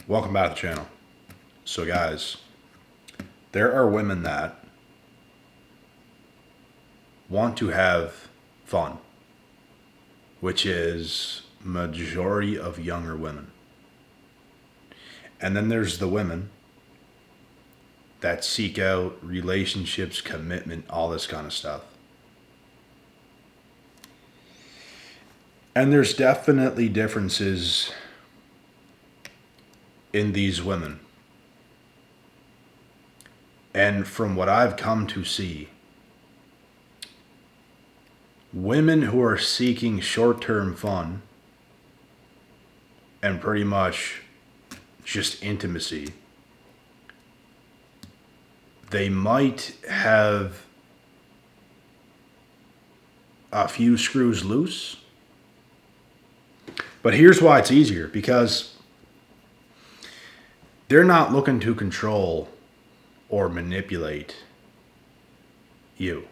Welcome back to the channel. So guys, there are women that want to have fun, which is majority of younger women. And then there's the women that seek out relationships, commitment, all this kind of stuff. And there's definitely differences in these women. And from what I've come to see, women who are seeking short-term fun and pretty much just intimacy, they might have a few screws loose. But here's why it's easier, because they're not looking to control or manipulate you.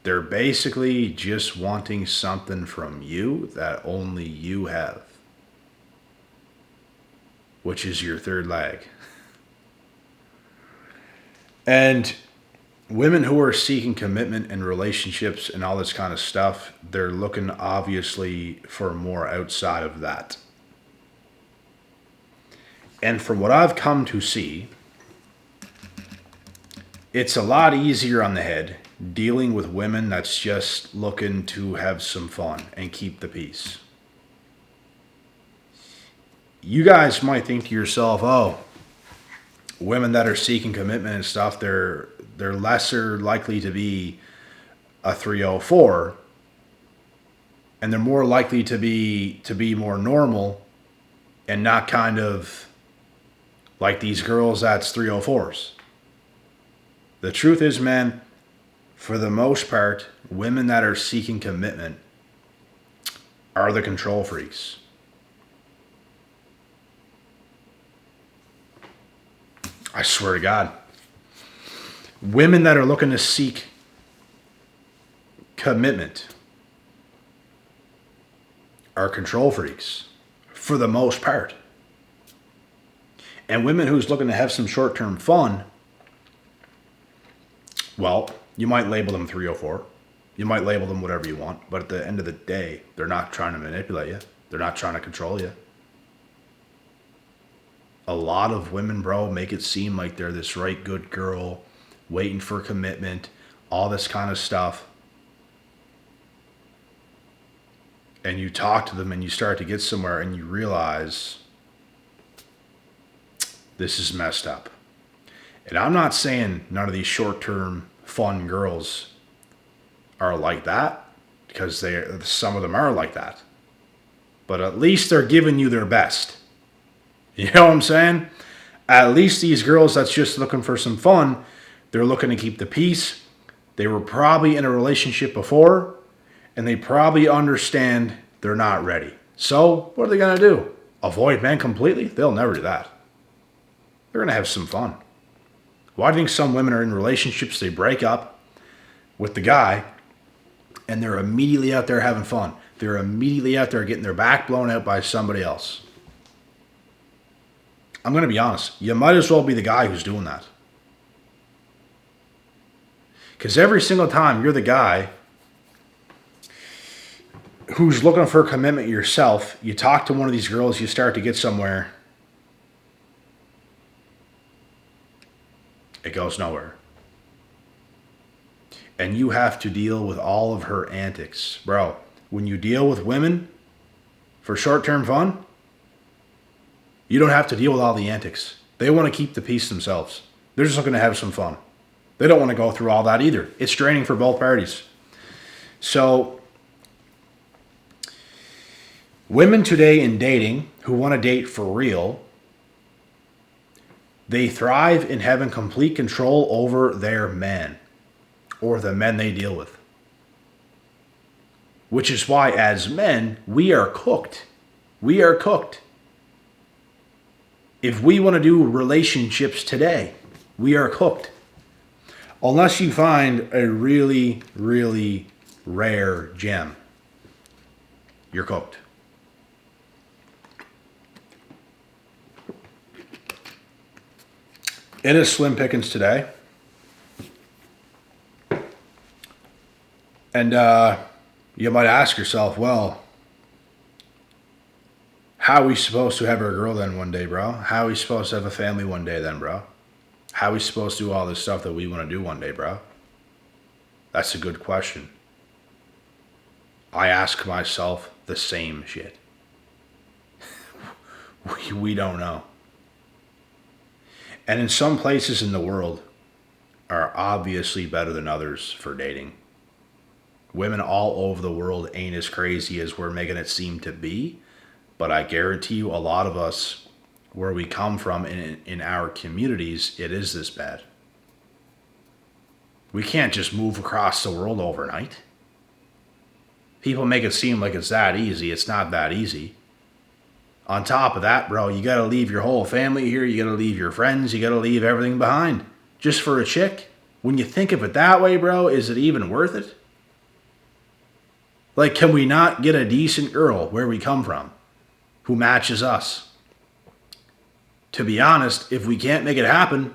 They're basically just wanting something from you that only you have, which is your third leg. And women who are seeking commitment and relationships and all this kind of stuff, they're looking obviously for more outside of that. And from what I've come to see, it's a lot easier on the head dealing with women that's just looking to have some fun and keep the peace. You guys might think to yourself, oh, women that are seeking commitment and stuff, they're lesser likely to be a 304, and they're more likely to be more normal and not kind of like these girls that's 304s. The truth is, man, for the most part, women that are seeking commitment are the control freaks. I swear to God. Women that are looking to seek commitment are control freaks for the most part. And women who's looking to have some short-term fun, well, you might label them 304. You might label them whatever you want. But at the end of the day, they're not trying to manipulate you. They're not trying to control you. A lot of women, bro, make it seem like they're this right good girl, waiting for commitment, all this kind of stuff. And you talk to them and you start to get somewhere and you realize this is messed up. And I'm not saying none of these short-term fun girls are like that, because some of them are like that. But at least they're giving you their best. You know what I'm saying? At least these girls that's just looking for some fun, they're looking to keep the peace. They were probably in a relationship before, and they probably understand they're not ready. So what are they going to do? Avoid men completely? They'll never do that. They're going to have some fun. Why do you think some women are in relationships, they break up with the guy, and they're immediately out there having fun? They're immediately out there getting their back blown out by somebody else. I'm going to be honest. You might as well be the guy who's doing that. Because every single time you're the guy who's looking for commitment yourself, you talk to one of these girls, you start to get somewhere, it goes nowhere. And you have to deal with all of her antics. Bro, when you deal with women for short-term fun, you don't have to deal with all the antics. They want to keep the peace themselves. They're just looking to have some fun. They don't want to go through all that either. It's draining for both parties. So, women today in dating who want to date for real, they thrive in having complete control over their man or the men they deal with. Which is why, as men, we are cooked. We are cooked. If we want to do relationships today, we are cooked. Unless you find a really, really rare gem, you're cooked. It is slim pickings today. And you might ask yourself, well, how are we supposed to have a girl then one day, bro? How are we supposed to have a family one day then, bro? How are we supposed to do all this stuff that we want to do one day, bro? That's a good question. I ask myself the same shit. We don't know. And in some places in the world are obviously better than others for dating. Women all over the world ain't as crazy as we're making it seem to be, but I guarantee you a lot of us, where we come from in our communities, it is this bad. We can't just move across the world overnight. People make it seem like it's that easy. It's not that easy. On top of that, bro, you gotta leave your whole family here. You gotta leave your friends. You gotta leave everything behind just for a chick. When you think of it that way, bro, is it even worth it? Like, can we not get a decent girl where we come from who matches us? To be honest, if we can't make it happen,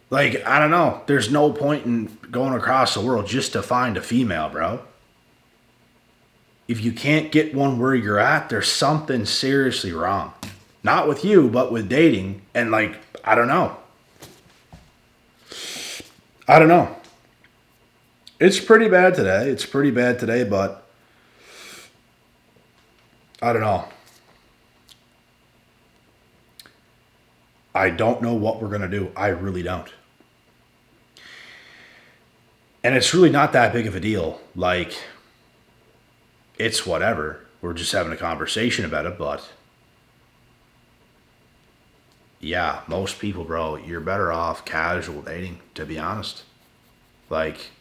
like, I don't know. There's no point in going across the world just to find a female, bro. If you can't get one where you're at, there's something seriously wrong. Not with you, but with dating. And like, I don't know. It's pretty bad today. But I don't know. I don't know what we're going to do. I really don't. And it's really not that big of a deal. Like, it's whatever. We're just having a conversation about it, but yeah, most people, bro, you're better off casual dating, to be honest. Like,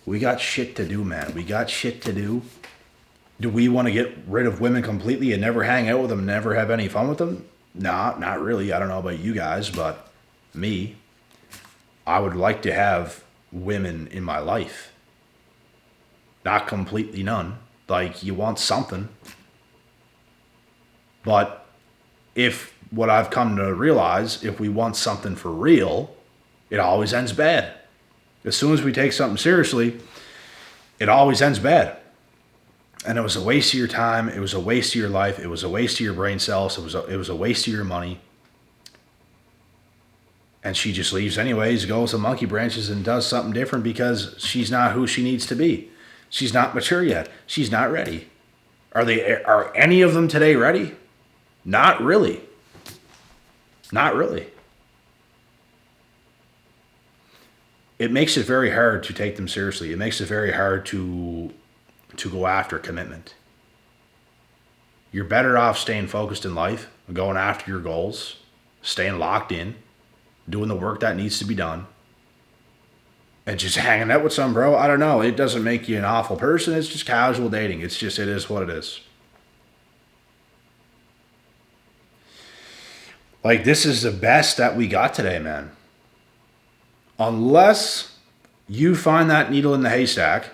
we got shit to do, man. We got shit to do. Do we want to get rid of women completely and never hang out with them, never have any fun with them? Nah, not really. I don't know about you guys, but me, I would like to have women in my life. Not completely none. Like, you want something. But if what I've come to realize, if we want something for real, it always ends bad. As soon as we take something seriously, it always ends bad. And it was a waste of your time. It was a waste of your life. It was a waste of your brain cells. It was a waste of your money. And she just leaves anyways, goes to monkey branches and does something different because she's not who she needs to be. She's not mature yet. She's not ready. Are any of them today ready? Not really. Not really. It makes it very hard to take them seriously. It makes it very hard to go after commitment. You're better off staying focused in life, going after your goals, staying locked in, doing the work that needs to be done, and just hanging out with some bro. I don't know. It doesn't make you an awful person. It's just casual dating. It is what it is. Like, this is the best that we got today, man. Unless you find that needle in the haystack,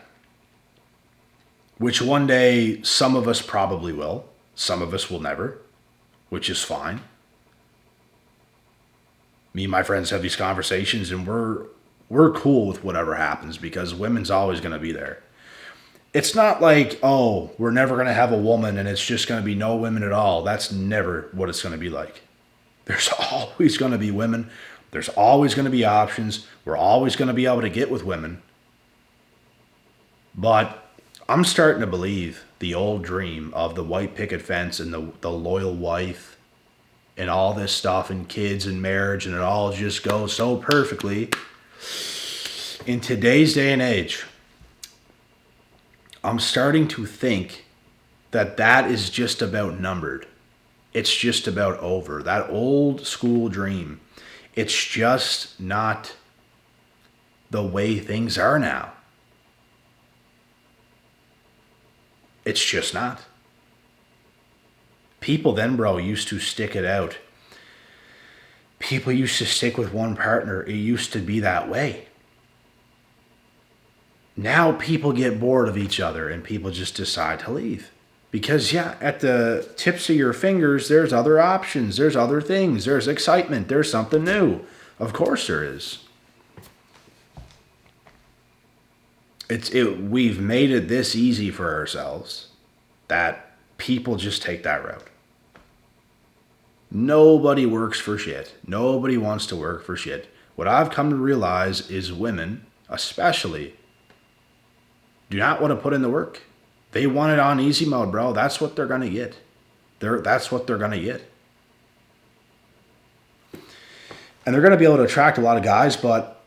which one day some of us probably will. Some of us will never, which is fine. Me and my friends have these conversations, and we're cool with whatever happens because women's always going to be there. It's not like, oh, we're never going to have a woman and it's just going to be no women at all. That's never what it's going to be like. There's always going to be women. There's always going to be options. We're always going to be able to get with women. But I'm starting to believe the old dream of the white picket fence and the loyal wife and all this stuff and kids and marriage, and it all just goes so perfectly. In today's day and age, I'm starting to think that is just about numbered. It's just about over. That old school dream, it's just not the way things are now. It's just not. People then, bro, used to stick it out. People used to stick with one partner. It used to be that way. Now people get bored of each other and people just decide to leave Because, yeah, at the tips of your fingers, there's other options, there's other things, there's excitement, there's something new. Of course there is. We've made it this easy for ourselves that people just take that route. Nobody works for shit. Nobody wants to work for shit. What I've come to realize is women, especially, do not want to put in the work. They want it on easy mode, bro. That's what they're going to get. That's what they're going to get. And they're going to be able to attract a lot of guys, but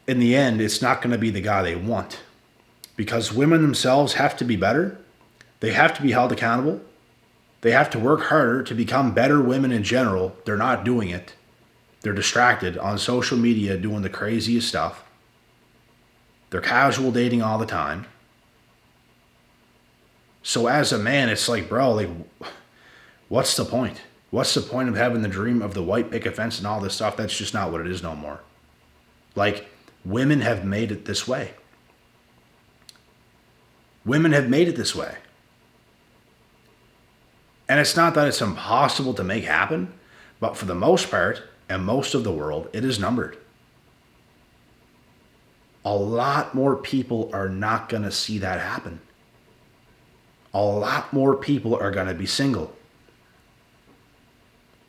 in the end, it's not going to be the guy they want. Because women themselves have to be better. They have to be held accountable. They have to work harder to become better women in general. They're not doing it. They're distracted on social media doing the craziest stuff. They're casual dating all the time. So as a man, it's like, bro, like, what's the point? What's the point of having the dream of the white picket fence and all this stuff? That's just not what it is no more. Like, women have made it this way. Women have made it this way. And it's not that it's impossible to make happen, but for the most part, and most of the world, it is numbered. A lot more people are not going to see that happen. A lot more people are going to be single.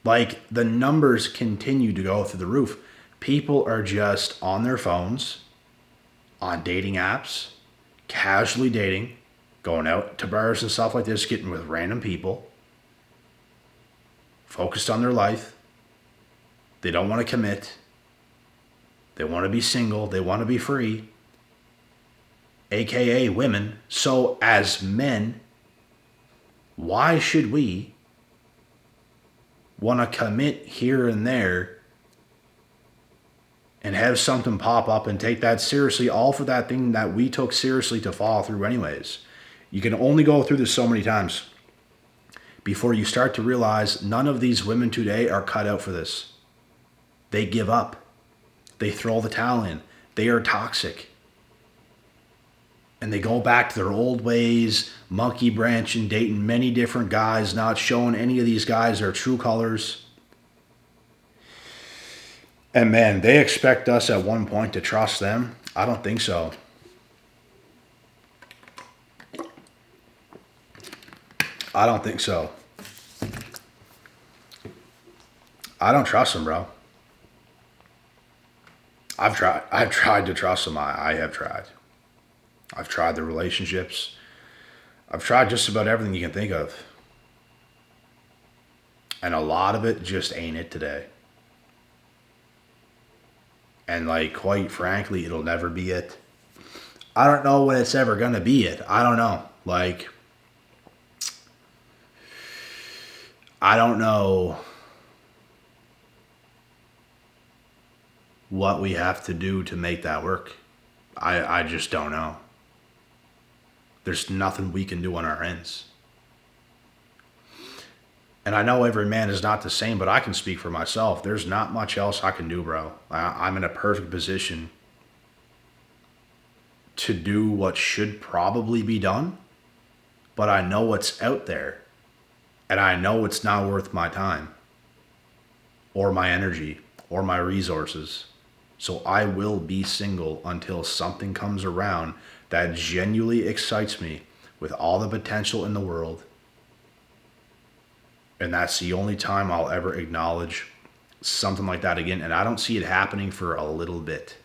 Like, the numbers continue to go through the roof. People are just on their phones, on dating apps, casually dating, going out to bars and stuff like this, getting with random people, focused on their life. They don't want to commit. They want to be single. They want to be free. AKA women. So as men, why should we want to commit here and there and have something pop up and take that seriously, all for that thing that we took seriously to follow through anyways? You can only go through this so many times before you start to realize none of these women today are cut out for this. They give up. They throw the towel in. They are toxic. And they go back to their old ways, monkey branching, dating many different guys, not showing any of these guys their true colors. And man, they expect us at one point to trust them. I don't think so. I don't think so. I don't trust them, bro. I've tried to trust them. I have tried. I've tried the relationships. I've tried just about everything you can think of. And a lot of it just ain't it today. And like, quite frankly, it'll never be it. I don't know when it's ever going to be it. I don't know. Like, I don't know what we have to do to make that work. I just don't know. There's nothing we can do on our ends. And I know every man is not the same, but I can speak for myself. There's not much else I can do, bro. I'm in a perfect position to do what should probably be done, but I know what's out there, and I know it's not worth my time or my energy or my resources. So I will be single until something comes around that genuinely excites me with all the potential in the world. And that's the only time I'll ever acknowledge something like that again. And I don't see it happening for a little bit.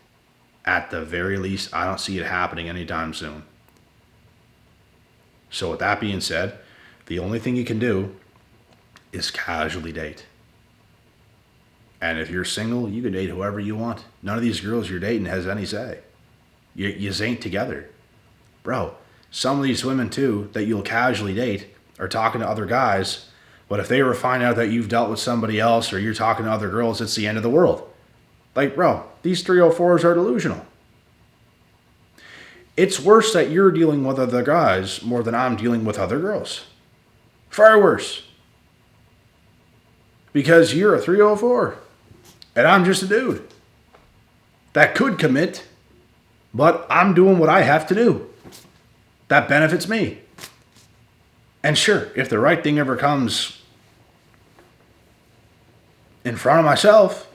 At the very least, I don't see it happening anytime soon. So with that being said, the only thing you can do is casually date. And if you're single, you can date whoever you want. None of these girls you're dating has any say. You ain't together. Bro, some of these women too that you'll casually date are talking to other guys, but if they ever find out that you've dealt with somebody else or you're talking to other girls, it's the end of the world. Like, bro, these 304s are delusional. It's worse that you're dealing with other guys more than I'm dealing with other girls. Far worse. Because you're a 304 and I'm just a dude that could commit, but I'm doing what I have to do. That benefits me. And sure, if the right thing ever comes in front of myself,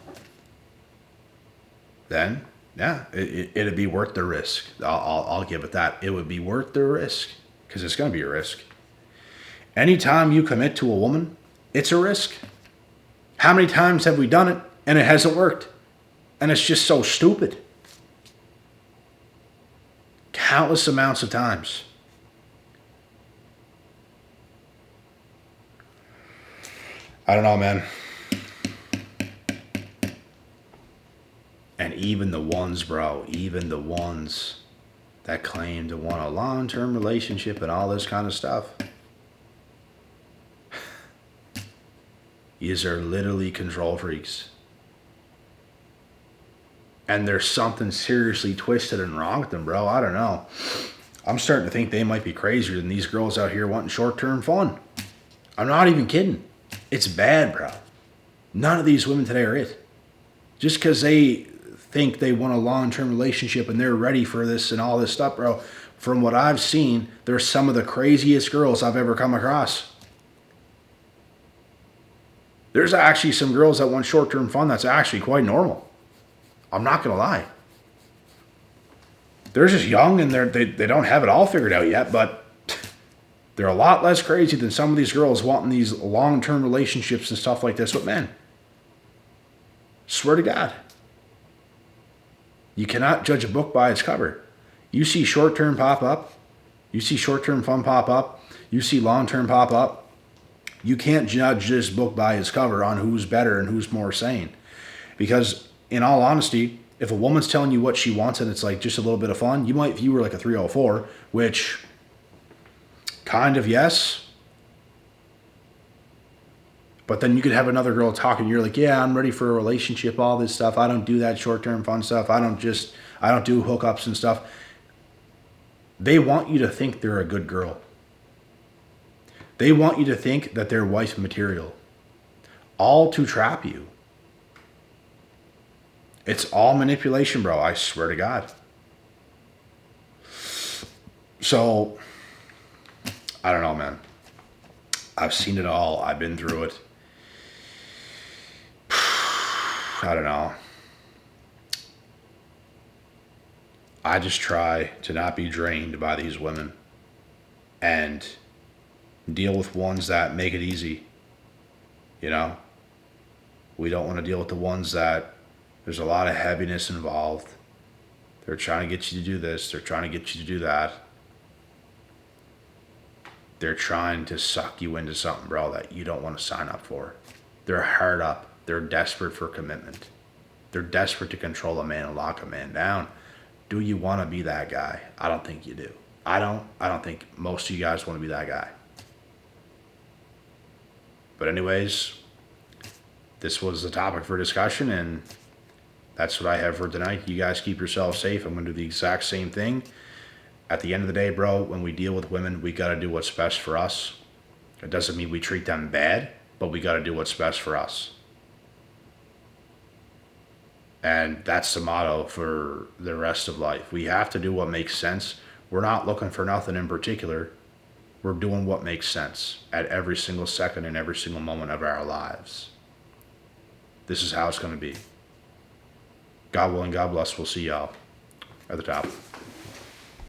then yeah, it'd be worth the risk. I'll give it that. It would be worth the risk because it's going to be a risk. Anytime you commit to a woman, it's a risk. How many times have we done it and it hasn't worked? And it's just so stupid. Countless amounts of times. I don't know, man. And even the ones, bro, even the ones that claim to want a long-term relationship and all this kind of stuff, these are literally control freaks. And there's something seriously twisted and wrong with them, bro. I don't know. I'm starting to think they might be crazier than these girls out here wanting short-term fun. I'm not even kidding. It's bad, bro. None of these women today are it. Just because they think they want a long-term relationship and they're ready for this and all this stuff, bro. From what I've seen, they're some of the craziest girls I've ever come across. There's actually some girls that want short-term fun that's actually quite normal. I'm not going to lie. They're just young and they don't have it all figured out yet, but they're a lot less crazy than some of these girls wanting these long-term relationships and stuff like this with men. Swear to God. You cannot judge a book by its cover. You see short-term pop up. You see short-term fun pop up. You see long-term pop up. You can't judge this book by its cover on who's better and who's more sane. Because in all honesty, if a woman's telling you what she wants and it's like just a little bit of fun, you might view her like a 304, which kind of yes. But then you could have another girl talking, you're like, yeah, I'm ready for a relationship, all this stuff. I don't do that short-term fun stuff. I don't do hookups and stuff. They want you to think they're a good girl. They want you to think that they're wife material. All to trap you. It's all manipulation, bro. I swear to God. So, I don't know, man. I've seen it all. I've been through it. I don't know. I just try to not be drained by these women and deal with ones that make it easy. You know? We don't want to deal with the ones that there's a lot of heaviness involved. They're trying to get you to do this. They're trying to get you to do that. They're trying to suck you into something, bro, that you don't want to sign up for. They're hard up. They're desperate for commitment. They're desperate to control a man and lock a man down. Do you want to be that guy? I don't think you do. I don't think most of you guys want to be that guy. But anyways, this was the topic for discussion, and that's what I have for tonight. You guys keep yourselves safe. I'm going to do the exact same thing. At the end of the day, bro, when we deal with women, we got to do what's best for us. It doesn't mean we treat them bad, but we got to do what's best for us. And that's the motto for the rest of life. We have to do what makes sense. We're not looking for nothing in particular. We're doing what makes sense at every single second and every single moment of our lives. This is how it's going to be. God willing, God bless. We'll see y'all at the top.